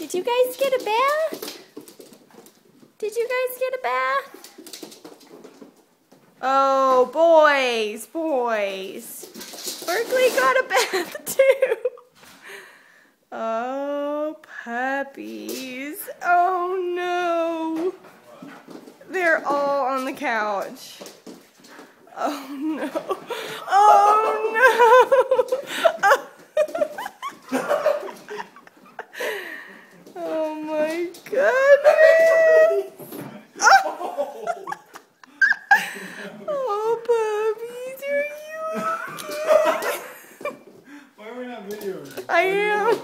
Did you guys get a bath? Did you guys get a bath? Oh, boys. Berkeley got a bath too. Oh, puppies. Oh, no. They're all on the couch. Oh, no. Oh, no. Oh, my goodness. Oh, puppies, are you okay? Why are we not videoing? I am.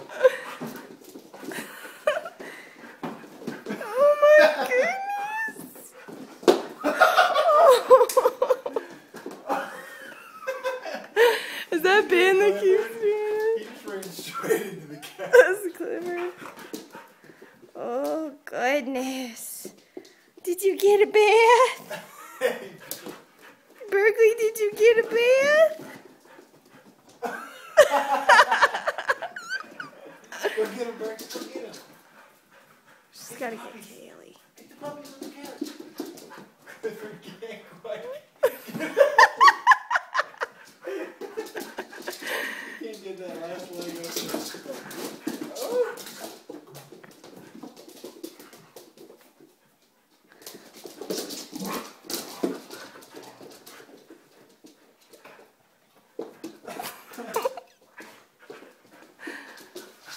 Oh, my goodness. Is that Ben that keeps doing it? He just ran straight into the cat. That's clever. Oh, goodness. Did you get a bath? Berkeley, did you get a bath? Go get him, Berkeley. Go get him. She's got to get Kaylee. Get the puppies on the couch. Clifford can't quite. You can't get that last leg up. Oh.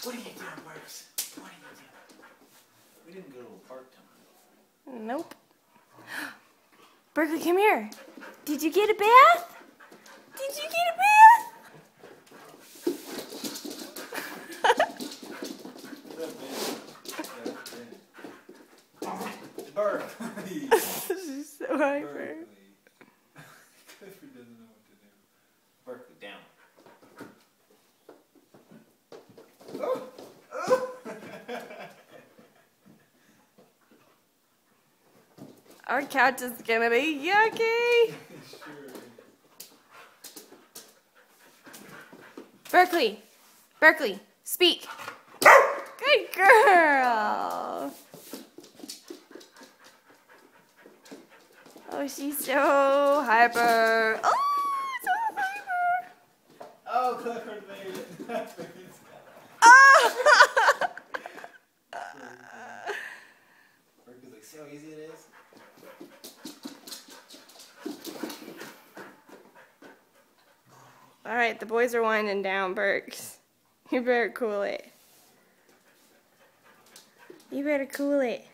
What are you doing, Marcus? What are you doing? We didn't go to a park tonight. Nope. Berkeley, come here. Did you get a bath? Did you get a bath? Berkeley. She's so hyper. Clifford doesn't know what to do. Berkeley, down. Oh! Oh! Our couch is gonna be yucky. Sure. Berkeley, speak. Good girl. Oh, she's so hyper. Oh, so hyper. Oh, Clifford made it. Oh. Berkeley's like, see how easy it is? All right, the boys are winding down, Berks. You better cool it. You better cool it.